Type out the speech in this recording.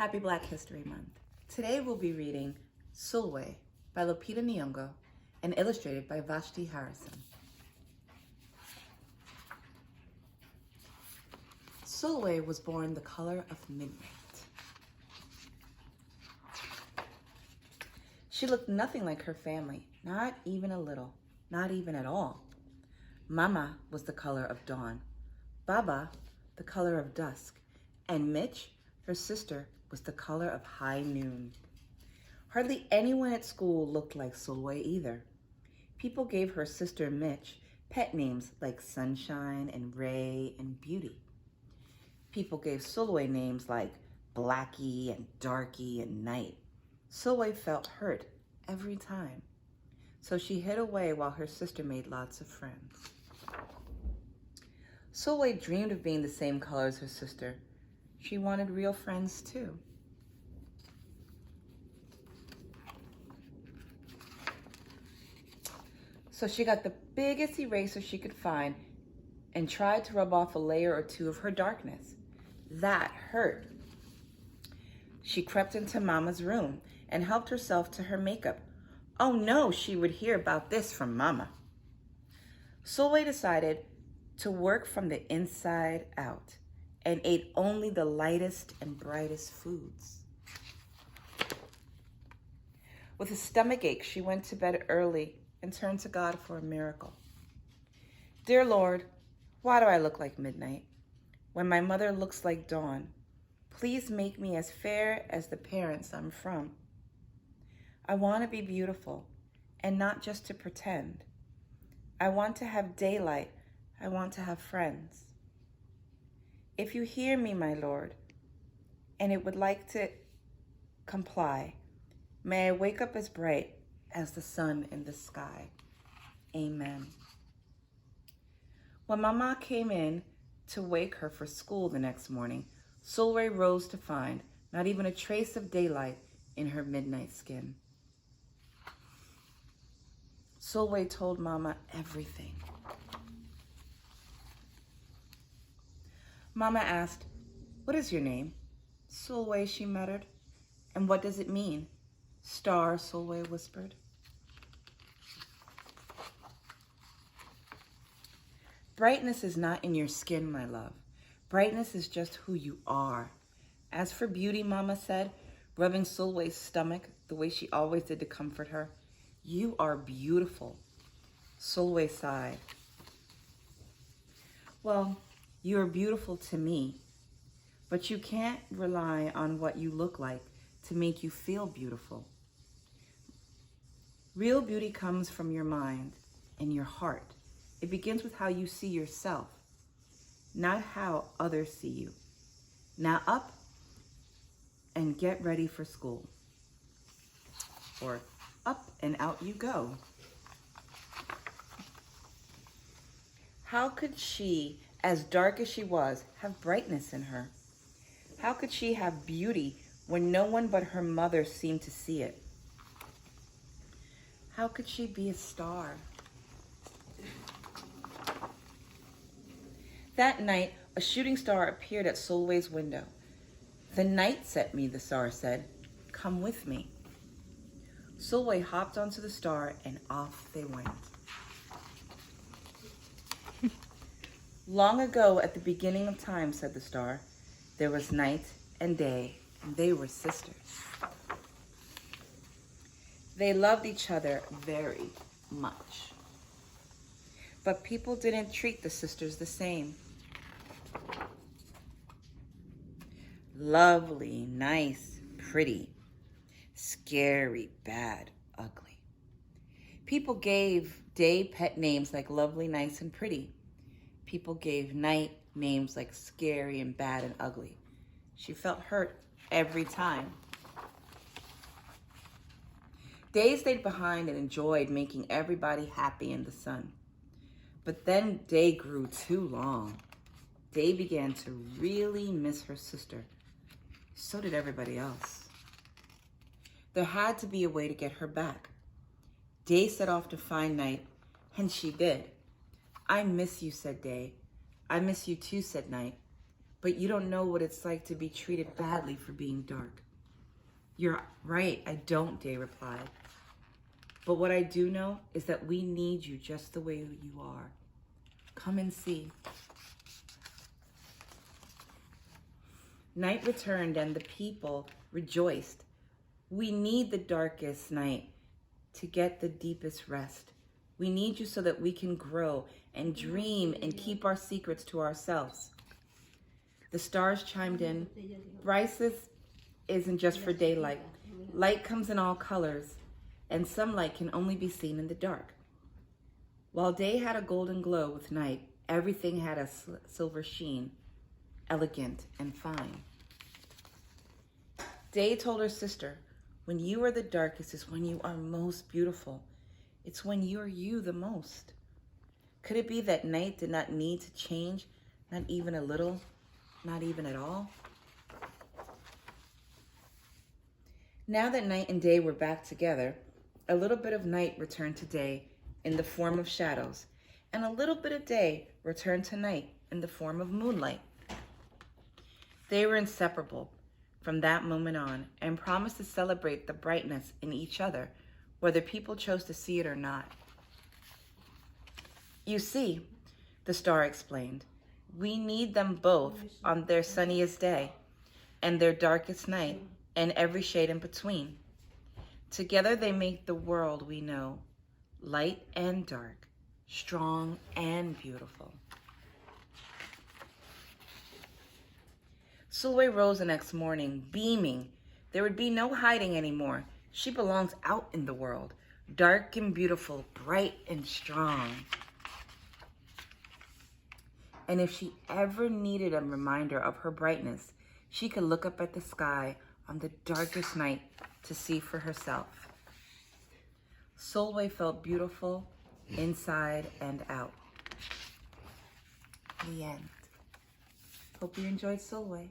Happy Black History Month. Today we'll be reading Sulwe by Lupita Nyong'o and illustrated by Vashti. Sulwe was born the color of midnight. She looked nothing like her family, not even a little, not even at all. Mama was the color of dawn, Baba the color of dusk, and Mitch, her sister, was the color of high noon. Hardly anyone at school looked like Sulwe either. People gave her sister Mitch pet names like Sunshine and Ray and Beauty. People gave Sulwe names like Blackie and Darky and Night. Sulwe felt hurt every time, so she hid away while her sister made lots of friends. Sulwe dreamed of being the same color as her sister. She wanted real friends too. So she got the biggest eraser she could find and tried to rub off a layer or two of her darkness. That hurt. She crept into Mama's room and helped herself to her makeup. Oh no, she would hear about this from Mama. Sulwe decided to work from the inside out and ate only the lightest and brightest foods. With a stomach ache, she went to bed early and turned to God for a miracle. Dear Lord, why do I look like midnight when my mother looks like dawn? Please make me as fair as the parents I'm from. I want to be beautiful and not just to pretend. I want to have daylight. I want to have friends. If you hear me, my Lord, and it would like to comply, may I wake up as bright as the sun in the sky. Amen. When Mama came in to wake her for school the next morning, Sulwe rose to find not even a trace of daylight in her midnight skin. Sulwe told Mama everything. Mama asked, "What is your name?" "Sulwe," she muttered. "And what does it mean?" "Star," Sulwe whispered. Brightness is not in your skin, my love. Brightness is just who you are. As for beauty, Mama said, rubbing Sulwe's stomach the way she always did to comfort her, you are beautiful. Sulwe sighed. Well, you are beautiful to me, but you can't rely on what you look like to make you feel beautiful. Real beauty comes from your mind and your heart. It begins with how you see yourself, not how others see you. Now up and get ready for school. Or up and out you go. How could she, as dark as she was, have brightness in her? How could she have beauty when no one but her mother seemed to see it? How could she be a star? That night, a shooting star appeared at Sulwe's window. "The night sent me," the star said. "Come with me." Sulwe hopped onto the star and off they went. Long ago, at the beginning of time, said the star, there was night and day, and they were sisters. They loved each other very much. But people didn't treat the sisters the same. Lovely, nice, pretty, scary, bad, ugly. People gave day pet names like lovely, nice, and pretty. People gave night names like scary and bad and ugly. She felt hurt every time. Day stayed behind and enjoyed making everybody happy in the sun. But then day grew too long. Day began to really miss her sister. So did everybody else. There had to be a way to get her back. Day set off to find Night, and she did. "I miss you," said Day. "I miss you too," said Night. but you don't know what it's like to be treated badly for being dark. You're right, I don't, Day replied. But what I do know is that we need you just the way you are. Come and see. Night returned and the people rejoiced. We need the darkest night to get the deepest rest. We need you so that we can grow and dream and keep our secrets to ourselves. The stars chimed in. Brightness isn't just for daylight. Light comes in all colors, and some light can only be seen in the dark. While day had a golden glow with night, everything had a silver sheen, elegant and fine. Day told her sister, when you are the darkest is when you are most beautiful. It's when you're you the most. Could it be that night did not need to change, not even a little, not even at all? Now that night and day were back together, a little bit of night returned to day in the form of shadows, and a little bit of day returned to night in the form of moonlight. They were inseparable from that moment on and promised to celebrate the brightness in each other, whether people chose to see it or not. You see, the star explained, we need them both on their sunniest day and their darkest night and every shade in between. Together they make the world we know, light and dark, strong and beautiful. Sulwe rose the next morning, beaming. There would be no hiding anymore. She belongs out in the world, dark and beautiful, bright and strong. And if she ever needed a reminder of her brightness, she could look up at the sky on the darkest night to see for herself. Sulwe felt beautiful inside and out. The end. Hope you enjoyed Sulwe.